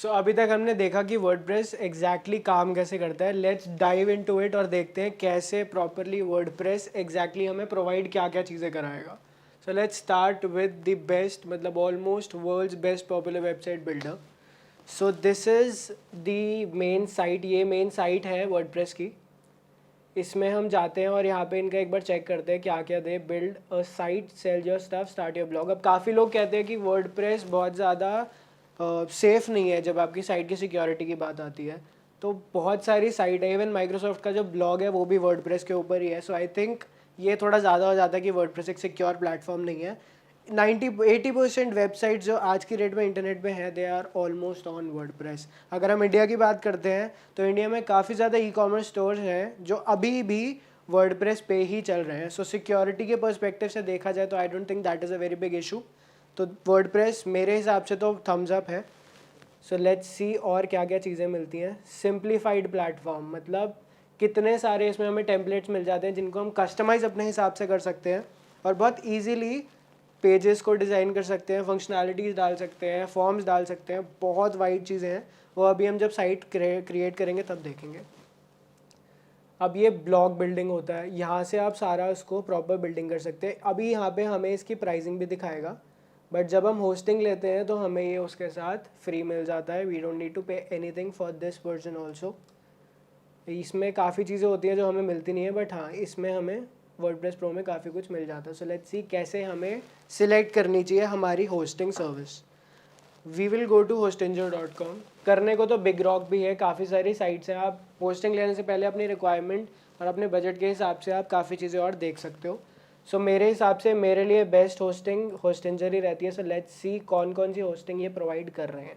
सो अभी तक हमने देखा कि वर्डप्रेस एग्जैक्टली काम कैसे करता है. लेट्स डाइव इनटू इट और देखते हैं कैसे प्रॉपरली वर्डप्रेस एग्जैक्टली हमें प्रोवाइड क्या क्या चीज़ें कराएगा. So let's start with the best, मतलब almost world's best popular website builder. So this is the main site. ये मेन साइट है वर्डप्रेस की. इसमें हम जाते हैं और यहाँ पे इनका एक बार चेक करते हैं क्या क्या दे. Build a site, sell your stuff, start your blog. अब काफ़ी लोग कहते हैं कि वर्डप्रेस बहुत ज़्यादा सेफ़ नहीं है जब आपकी साइट की सिक्योरिटी की बात आती है. तो बहुत सारी साइट है, इवन माइक्रोसॉफ्ट का जो ब्लॉग है वो भी वर्डप्रेस के ऊपर ही है. सो आई थिंक ये थोड़ा ज़्यादा हो जाता है कि वर्डप्रेस एक सिक्योर प्लेटफॉर्म नहीं है. 80% वेबसाइट जो आज की डेट में इंटरनेट पे है they are almost on WordPress. अगर हम इंडिया की बात करते हैं तो इंडिया में काफ़ी ज़्यादा ई कॉमर्स स्टोर्स हैं जो अभी भी वर्डप्रेस पे ही चल रहे हैं. सो सिक्योरिटी के पर्सपेक्टिव से देखा जाए तो आई don't think that is a very big issue. तो वर्डप्रेस मेरे हिसाब से तो थम्स अप है. सो लेट्स सी और क्या क्या चीज़ें मिलती हैं. सिंप्लीफाइड प्लेटफॉर्म, मतलब कितने सारे इसमें हमें टेम्पलेट्स मिल जाते हैं जिनको हम कस्टमाइज़ अपने हिसाब से कर सकते हैं और बहुत ईजीली पेजेस को डिज़ाइन कर सकते हैं, फंक्शनैलिटीज़ डाल सकते हैं, फॉर्म्स डाल सकते हैं. बहुत वाइड चीज़ें हैं वो अभी हम जब साइट क्रिएट करेंगे तब देखेंगे. अब ये ब्लॉग बिल्डिंग होता है, यहाँ से आप सारा उसको प्रॉपर बिल्डिंग कर सकते हैं. अभी यहाँ पे हमें इसकी प्राइसिंग भी दिखाएगा, बट जब हम होस्टिंग लेते हैं तो हमें ये उसके साथ फ्री मिल जाता है. We don't need to pay anything for this version also. इसमें काफ़ी चीज़ें होती हैं जो हमें मिलती नहीं है, बट हाँ इसमें हमें वर्डप्रेस प्रो में काफ़ी कुछ मिल जाता है. सो लेट्स सी कैसे हमें सिलेक्ट करनी चाहिए हमारी hosting service. We will go to hostinger.com. करने को तो बिग रॉक भी है, काफ़ी सारी साइट्स हैं. आप होस्टिंग लेने से पहले अपनी रिक्वायरमेंट और अपने बजट के हिसाब से आप काफ़ी चीज़ें और देख सकते हो. सो मेरे हिसाब से मेरे लिए बेस्ट होस्टिंग होस्टिंजर ही रहती है. सो लेट्स सी कौन कौन सी होस्टिंग ये प्रोवाइड कर रहे हैं.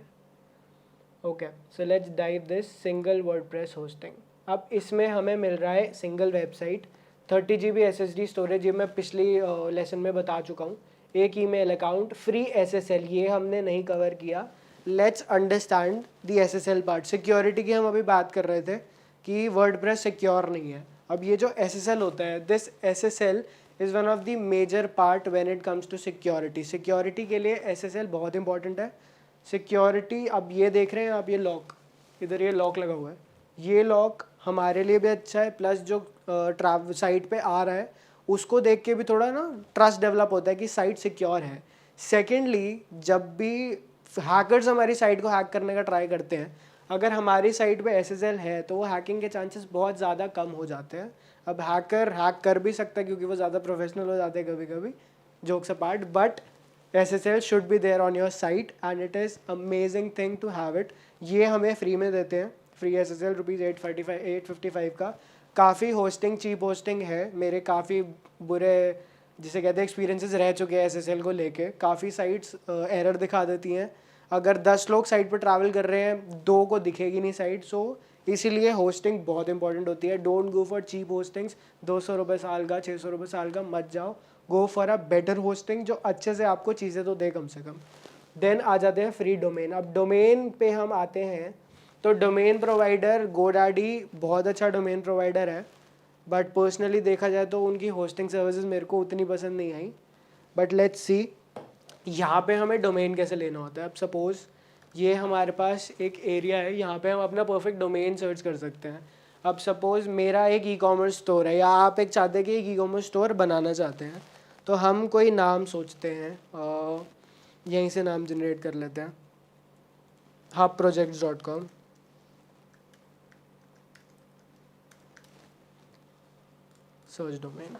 Okay, so let's dive this single WordPress hosting. अब इसमें हमें मिल रहा है single website, 30 GB SSD storage. ये मैं पिछली लेसन में बता चुका हूँ. एक ईमेल अकाउंट, फ्री SSL, ये हमने नहीं कवर किया. Let's understand the SSL part. Security की हम अभी बात कर रहे थे कि वर्डप्रेस सिक्योर नहीं है. अब ये जो SSL होता है, this SSL is one of the major part when it comes to security. Security के लिए SSL बहुत इंपॉर्टेंट है. सिक्योरिटी, अब ये देख रहे हैं आप, ये लॉक, इधर ये लॉक लगा हुआ है, ये लॉक हमारे लिए भी अच्छा है. प्लस जो साइट पे आ रहा है उसको देख के भी थोड़ा ना ट्रस्ट डेवलप होता है कि साइट सिक्योर है. सेकेंडली, जब भी हैकर्स हमारी साइट को हैक करने का ट्राई करते हैं, अगर हमारी साइट पे SSL है तो वो हैकिंग के चांसेस बहुत ज़्यादा कम हो जाते हैं. अब हैकर हैक कर भी सकता है क्योंकि वो ज़्यादा प्रोफेशनल हो जाते हैं कभी कभी, jokes apart, but SSL should be there on your site and it is amazing thing to have it. ये हमें फ्री में देते हैं, फ्री SSL ₹855 का. काफ़ी होस्टिंग, चीप होस्टिंग है. मेरे काफ़ी बुरे जिसे कहते हैं एक्सपीरियंसेस रह चुके हैं SSL को लेके. काफ़ी साइट्स एरर दिखा देती हैं. अगर 10 लोग साइट पर ट्रैवल कर रहे हैं, 2 को दिखेगी नहीं साइट. सो इसीलिए होस्टिंग बहुत इंपॉर्टेंट होती है. Don't go for cheap hostings. ₹200 साल का, ₹600 साल का मत जाओ. Go for a better hosting जो अच्छे से आपको चीज़ें तो दे कम से कम. देन आ जाते हैं फ्री डोमेन. अब डोमेन पे हम आते हैं तो डोमेन प्रोवाइडर GoDaddy बहुत अच्छा डोमेन प्रोवाइडर है, बट पर्सनली देखा जाए तो उनकी होस्टिंग सर्विसेज मेरे को उतनी पसंद नहीं आई. बट लेट्स सी यहाँ पे हमें डोमेन कैसे लेना होता है. अब सपोज़ ये हमारे पास एक एरिया है, यहाँ पे हम अपना परफेक्ट डोमेन सर्च कर सकते हैं. अब सपोज़ मेरा एक ई कॉमर्स स्टोर है या आप एक चाहते हैं कि एक ई कॉमर्स स्टोर बनाना चाहते हैं, तो हम कोई नाम सोचते हैं, यहीं से नाम जनरेट कर लेते हैं, hubprojects.com. Search domain.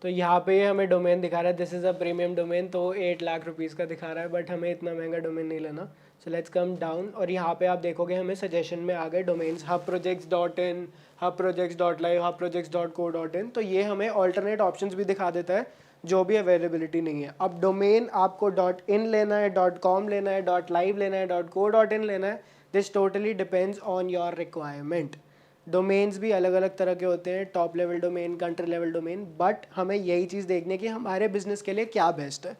तो यहाँ पे हमें डोमेन दिखा रहा है, this is a premium domain, तो 8 लाख रुपीज़ का दिखा रहा है, बट हमें इतना महंगा डोमेन नहीं लेना. सो लेट्स कम डाउन और यहाँ पे आप देखोगे हमें सजेशन में आ गए डोमेन्स, hubprojects.in, hubprojects.live, hubprojects.co.in. तो ये हमें ऑल्टरनेट ऑप्शंस भी दिखा देता है जो भी अवेलेबिलिटी नहीं है. अब डोमेन आपको .in लेना है, .com लेना है, .live लेना है, .co.in लेना है, this totally depends on your requirement. Domains भी अलग अलग तरह के होते हैं, top level domain, country level domain, but हमें यही चीज़ देखनी है कि हमारे बिज़नेस के लिए क्या बेस्ट है.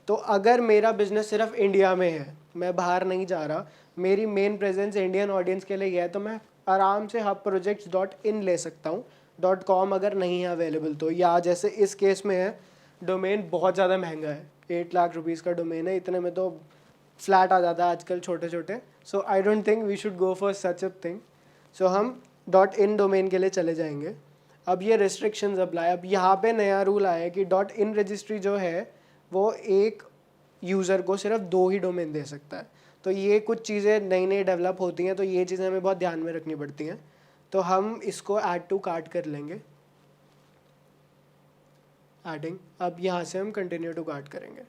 तो अगर मेरा बिज़नेस सिर्फ इंडिया में है, मैं बाहर नहीं जा रहा, मेरी मेन प्रेजेंस इंडियन ऑडियंस के लिए है, तो मैं आराम से hubprojects.in ले सकता हूँ. .com अगर नहीं है अवेलेबल तो, या जैसे इस केस में है डोमेन बहुत ज़्यादा महंगा है, 8 लाख रुपीज़ का डोमेन है, इतने में तो फ्लैट आ जाता है आजकल छोटे छोटे. So I don't think we should go for such a thing. So हम .in डोमेन के लिए चले जाएंगे. अब ये रिस्ट्रिक्शंस अप्लाई. अब यहाँ पे नया रूल आया है कि .in रजिस्ट्री जो है वो एक यूज़र को सिर्फ 2 ही डोमेन दे सकता है. तो ये कुछ चीज़ें नई नई डेवलप होती हैं, तो ये चीज़ें हमें बहुत ध्यान में रखनी पड़ती हैं. तो हम इसको ऐड टू कार्ट कर लेंगे. एडिंग. अब यहाँ से हम कंटिन्यू टू कार्ट करेंगे.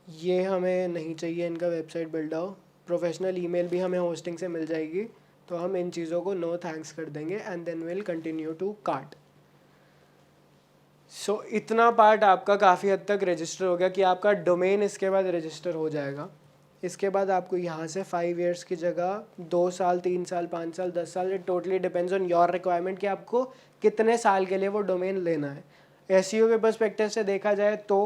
ये हमें नहीं चाहिए इनका वेबसाइट बिल्ड आओ. प्रोफेशनल ईमेल भी हमें होस्टिंग से मिल जाएगी, तो हम इन चीज़ों को नो थैंक्स कर देंगे and then will continue to cart. So इतना पार्ट आपका काफ़ी हद तक रजिस्टर हो गया कि आपका डोमेन इसके बाद रजिस्टर हो जाएगा. इसके बाद आपको यहाँ से 5 ईयर्स की जगह 2 साल, 3 साल, 5 साल, 10 साल, it totally depends on your requirement कि आपको कितने साल के लिए वो डोमेन लेना है. एसईओ के पर्सपेक्टिव से देखा जाए तो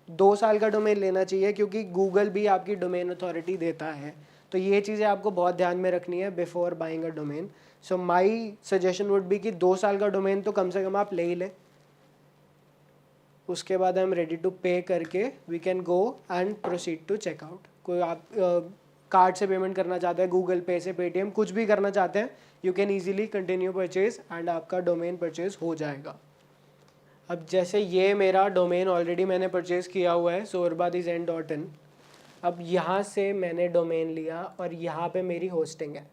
2 साल का डोमेन लेना चाहिए, क्योंकि गूगल भी आपकी डोमेन अथॉरिटी देता है. तो ये चीज़ें आपको बहुत ध्यान में रखनी है before buying a domain. So my suggestion would be कि 2 साल का डोमेन तो कम से कम आप ले ही लें. उसके बाद हम रेडी टू पे करके we can go and proceed to checkout. कोई आप कार्ड से पेमेंट करना चाहते हैं, गूगल पे से, पेटीएम, कुछ भी करना चाहते हैं, you can easily continue purchase and आपका डोमेन परचेज हो जाएगा. अब जैसे ये मेरा डोमेन ऑलरेडी मैंने परचेज़ किया हुआ है, sorbadizen.in. अब यहाँ से मैंने डोमेन लिया और यहाँ पे मेरी होस्टिंग है.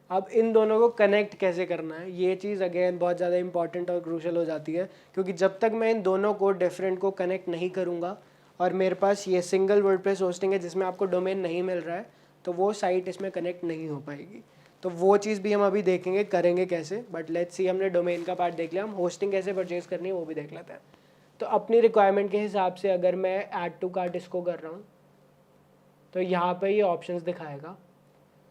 अब इन दोनों को कनेक्ट कैसे करना है, ये चीज़ अगेन बहुत ज़्यादा इंपॉर्टेंट और क्रूशल हो जाती है, क्योंकि जब तक मैं इन दोनों को डिफरेंट को कनेक्ट नहीं करूँगा और मेरे पास ये सिंगल वर्डप्रेस होस्टिंग है जिसमें आपको डोमेन नहीं मिल रहा है, तो वो साइट इसमें कनेक्ट नहीं हो पाएगी. तो वो चीज़ भी हम अभी देखेंगे करेंगे कैसे. बट लेट्स सी, हमने डोमेन का पार्ट देख लिया, हम होस्टिंग कैसे परचेज़ करनी है वो भी देख लेते हैं. तो अपनी रिक्वायरमेंट के हिसाब से अगर मैं ऐड टू कार्ट इसको कर रहा हूँ तो यहाँ पे ये ऑप्शंस दिखाएगा.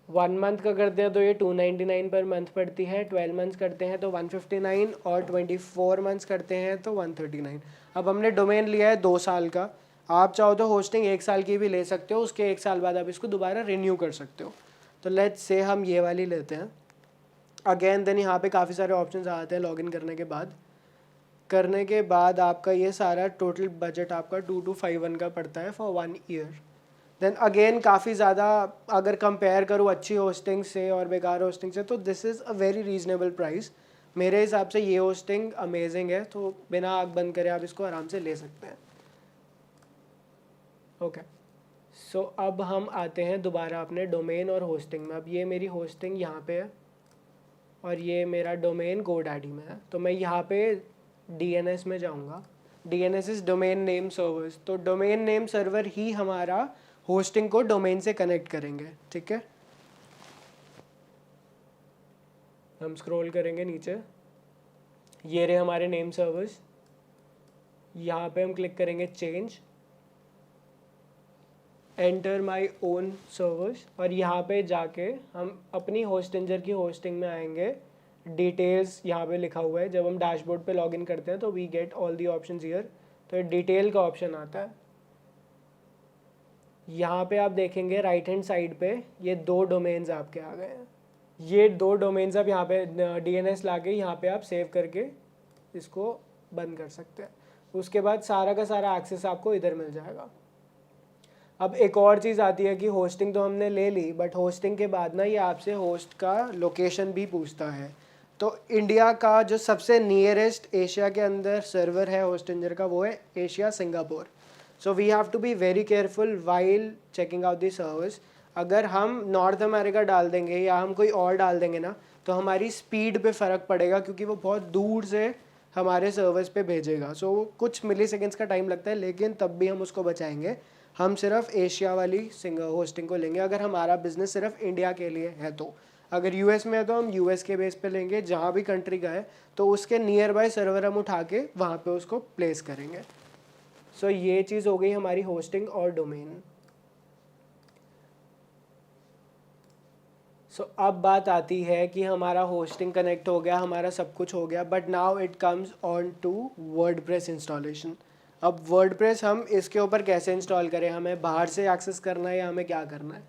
1 मंथ का करते हैं तो ये 299 पर मंथ पड़ती है, 12 मंथ्स करते हैं तो 159 और 24 मंथ्स करते हैं तो 139. अब हमने डोमेन लिया है 2 साल का. आप चाहो तो होस्टिंग 1 साल की भी ले सकते हो, उसके 1 साल बाद आप इसको दोबारा रिन्यू कर सकते हो. तो लेट्स से हम ये वाली लेते हैं. अगेन देन यहाँ पे काफ़ी सारे ऑप्शंस आते हैं लॉगिन करने के बाद आपका ये सारा टोटल बजट आपका 2251 का पड़ता है फॉर 1 ईयर. देन अगेन काफ़ी ज़्यादा अगर कंपेयर करूँ अच्छी होस्टिंग से और बेकार होस्टिंग से, तो this is a very reasonable price. मेरे हिसाब से ये होस्टिंग अमेजिंग है, तो बिना आँख बंद करे आप इसको आराम से ले सकते हैं. ओके. सो अब हम आते हैं दोबारा अपने डोमेन और होस्टिंग में. अब ये मेरी होस्टिंग यहाँ पे है और ये मेरा डोमेन GoDaddy में है. तो मैं यहाँ पे DNS में जाऊँगा. DNS is domain name servers. तो डोमेन नेम सर्वर ही हमारा होस्टिंग को डोमेन से कनेक्ट करेंगे. ठीक है, हम स्क्रॉल करेंगे नीचे, ये रहे हमारे नेम सर्वर्स. यहाँ पे हम क्लिक करेंगे change, enter my own servers, और यहाँ पे जाके हम अपनी होस्टिंजर की होस्टिंग में आएंगे. डिटेल्स यहाँ पे लिखा हुआ है. जब हम डैशबोर्ड पे लॉगिन करते हैं तो we get all the options here. तो डिटेल का ऑप्शन आता है. यहाँ पे आप देखेंगे राइट हैंड साइड पे ये 2 डोमेन्स आपके आ गए हैं. ये 2 डोमेन्स आप यहाँ पे DNS लाके यहाँ पे आप सेव करके इसको बंद कर सकते हैं. उसके बाद सारा का सारा एक्सेस आपको इधर मिल जाएगा. अब एक और चीज़ आती है कि होस्टिंग तो हमने ले ली, बट होस्टिंग के बाद ना ये आपसे होस्ट का लोकेशन भी पूछता है. तो इंडिया का जो सबसे नियरेस्ट एशिया के अंदर सर्वर है होस्टिंजर का, वो है Asia Singapore. So we have to be very careful while checking out the servers. अगर हम नॉर्थ अमेरिका डाल देंगे या हम कोई और डाल देंगे ना, तो हमारी स्पीड पे फ़र्क पड़ेगा, क्योंकि वो बहुत दूर से हमारे सर्वर्स पे भेजेगा. सो कुछ मिली सेकेंड्स का टाइम लगता है, लेकिन तब भी हम उसको बचाएंगे. हम सिर्फ एशिया वाली होस्टिंग को लेंगे अगर हमारा बिजनेस सिर्फ इंडिया के लिए है. तो अगर यूएस में है तो हम यूएस के बेस पे लेंगे. जहाँ भी कंट्री का है तो उसके नियर बाय सर्वर हम उठा के वहाँ पे उसको प्लेस करेंगे. सो ये चीज़ हो गई हमारी होस्टिंग और डोमेन. सो अब बात आती है कि हमारा होस्टिंग कनेक्ट हो गया, हमारा सब कुछ हो गया, but now it comes on to WordPress installation. अब वर्डप्रेस हम इसके ऊपर कैसे इंस्टॉल करें, हमें बाहर से एक्सेस करना है या हमें क्या करना है.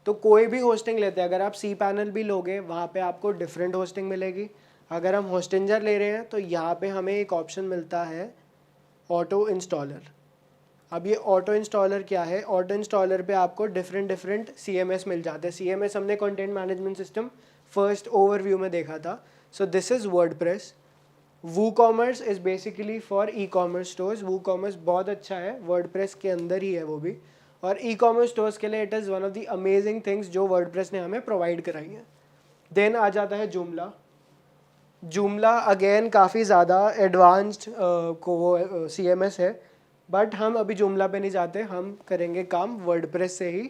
तो कोई भी होस्टिंग लेते हैं, अगर आप cPanel भी लोगे वहाँ पे आपको डिफरेंट होस्टिंग मिलेगी. अगर हम होस्टिंजर ले रहे हैं तो यहाँ पे हमें एक ऑप्शन मिलता है ऑटो इंस्टॉलर. अब ये ऑटो इंस्टॉलर क्या है, ऑटो इंस्टॉलर पे आपको डिफरेंट CMS मिल जाते हैं। CMS हमने content management system first overview में देखा था। सो this is WordPress. WooCommerce is basically for e commerce stores. WooCommerce बहुत अच्छा है, वर्डप्रेस के अंदर ही है वो भी, और ई कॉमर्स स्टोर्स के लिए it is one of the amazing things जो वर्डप्रेस ने हमें प्रोवाइड कराई है। देन आ जाता है जूमला। जूमला अगेन काफ़ी ज़्यादा एडवांस्ड को वो CMS है, बट हम अभी जूमला पे नहीं जाते, हम करेंगे काम वर्डप्रेस से ही।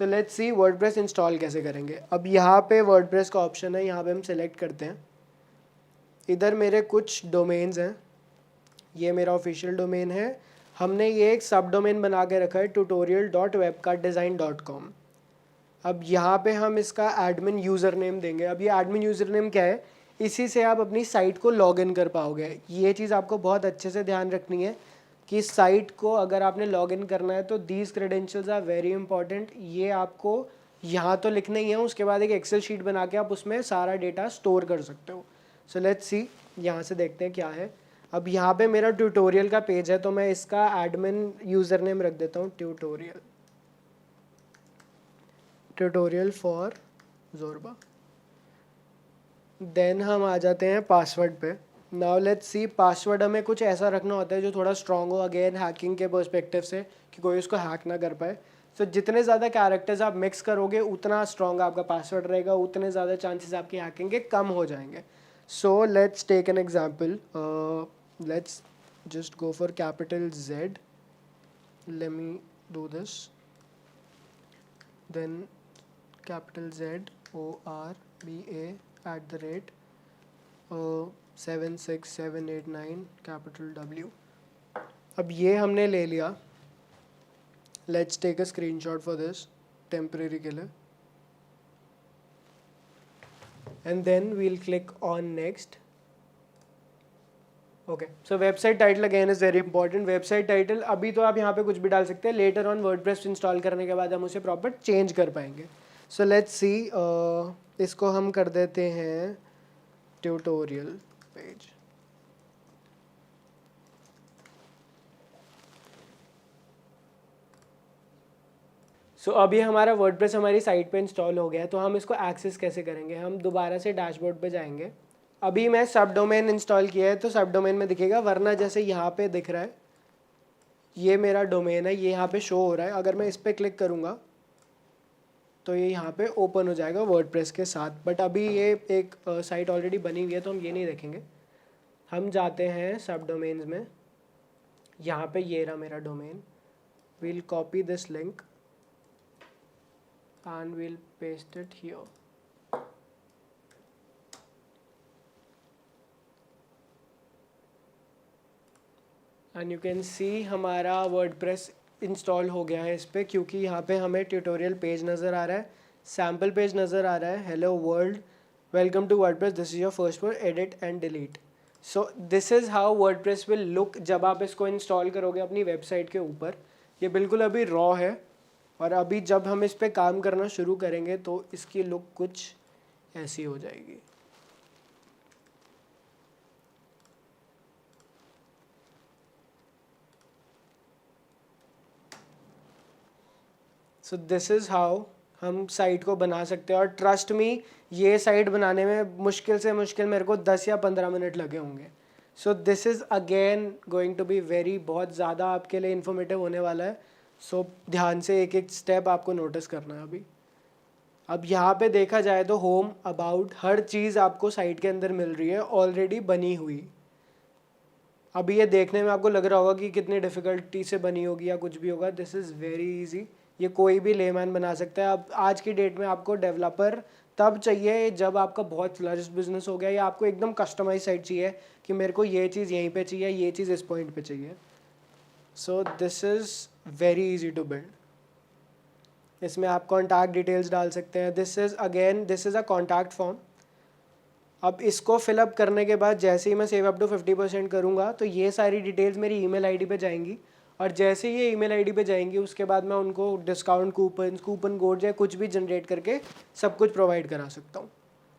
So let's see WordPress install कैसे करेंगे। अब यहाँ पे वर्डप्रेस का ऑप्शन है, यहाँ पे हम सेलेक्ट करते हैं। इधर मेरे कुछ डोमेन्स हैं, ये मेरा ऑफिशियल डोमेन है। हमने ये एक सब डोमेन बना के रखा है tutorial.webcartdesign.com। अब यहाँ पे हम इसका एडमिन यूज़र नेम देंगे। अब ये एडमिन यूज़र नेम क्या है, इसी से आप अपनी साइट को लॉगिन कर पाओगे। ये चीज़ आपको बहुत अच्छे से ध्यान रखनी है कि साइट को अगर आपने लॉगिन करना है तो these credentials are very important. ये आपको यहाँ तो लिखना ही है, उसके बाद एक एक्सेल शीट बना के आप उसमें सारा डेटा स्टोर कर सकते हो। सो लेट्स सी, यहाँ से देखते हैं क्या है। अब यहाँ पे मेरा ट्यूटोरियल का पेज है, तो मैं इसका एडमिन यूज़र नेम रख देता हूँ ट्यूटोरियल फॉर ज़ोरबा। देन हम आ जाते हैं पासवर्ड पे। नाउ लेट्स सी, पासवर्ड हमें कुछ ऐसा रखना होता है जो थोड़ा स्ट्रॉन्ग हो, अगेन हैकिंग के पर्सपेक्टिव से, कि कोई उसको हैक ना कर पाए। सो जितने ज़्यादा कैरेक्टर्स आप मिक्स करोगे उतना स्ट्रॉन्ग आपका पासवर्ड रहेगा, उतने ज़्यादा चांसेस आपकी हैकिंग के कम हो जाएंगे। So let's take an example, let's just go for capital Z. Let me do this. Then capital Z ORBA @76789 capital W. अब ये हमने ले लिया। Let's take a screenshot for this temporary के लिए, and then we'll click on next. Okay, so website title again is very important. Website title अभी तो आप यहाँ पे कुछ भी डाल सकते हैं, लेटर ऑन वर्डप्रेस इंस्टॉल करने के बाद हम उसे प्रॉपर चेंज कर पाएंगे। सो लेट्स सी, इसको हम कर देते हैं ट्यूटोरियल पेज। सो अभी हमारा वर्डप्रेस हमारी साइट पे इंस्टॉल हो गया है, तो हम इसको एक्सेस कैसे करेंगे। हम दोबारा से डैशबोर्ड पे जाएंगे। अभी मैं सब डोमेन इंस्टॉल किया है तो सब डोमेन में दिखेगा, वरना जैसे यहाँ पे दिख रहा है ये मेरा डोमेन है, ये यहाँ पे शो हो रहा है। अगर मैं इस पर क्लिक करूँगा तो ये यहाँ पे ओपन हो जाएगा वर्डप्रेस के साथ, बट अभी ये एक साइट ऑलरेडी बनी हुई है तो हम ये नहीं देखेंगे। हम जाते हैं सब डोमेन्स में, यहाँ पे ये रहा मेरा domain. We'll copy this link and we'll paste it here. And you can see हमारा वर्डप्रेस इंस्टॉल हो गया है इस पर, क्योंकि यहाँ पे हमें ट्यूटोरियल पेज नज़र आ रहा है, सैम्पल पेज नज़र आ रहा है, hello world welcome to WordPress, this is your first for edit and delete. So this is how WordPress will look जब आप इसको इंस्टॉल करोगे अपनी वेबसाइट के ऊपर। ये बिल्कुल अभी रॉ है, और अभी जब हम इस पर काम करना शुरू करेंगे तो इसकी लुक कुछ ऐसी हो जाएगी। सो दिस इज़ हाउ हम साइट को बना सकते हैं, और ट्रस्ट मी ये साइट बनाने में मुश्किल से मुश्किल मेरे को 10 या 15 मिनट लगे होंगे। So this is again going to be very, बहुत ज़्यादा आपके लिए इन्फॉर्मेटिव होने वाला है। सो ध्यान से एक एक स्टेप आपको नोटिस करना है अभी। अब यहाँ पे देखा जाए तो होम, अबाउट, हर चीज़ आपको साइट के अंदर मिल रही है ऑलरेडी बनी हुई। अभी ये देखने में आपको लग रहा होगा कि कितनी डिफ़िकल्टी से बनी होगी या कुछ भी होगा, दिस इज़ वेरी इजी। ये कोई भी लेमैन बना सकता है। अब आज की डेट में आपको डेवलपर तब चाहिए जब आपका बहुत फ्लरिश्ड बिजनेस हो गया, या आपको एकदम कस्टमाइज साइट चाहिए कि मेरे को ये चीज़ यहीं पे चाहिए, ये चीज़ इस पॉइंट पे चाहिए। So this is very easy to build. इसमें आप कॉन्टैक्ट डिटेल्स डाल सकते हैं। This is a contact form. अब इसको फिलअप करने के बाद जैसे ही मैं सेव अप टू 50% करूँगा तो ये सारी डिटेल्स मेरी ईमेल आईडी पे जाएंगी, और जैसे ही ये ईमेल आईडी पे जाएंगी उसके बाद मैं उनको डिस्काउंट कूपन कोड या कुछ भी जनरेट करके सब कुछ प्रोवाइड करा सकता हूँ।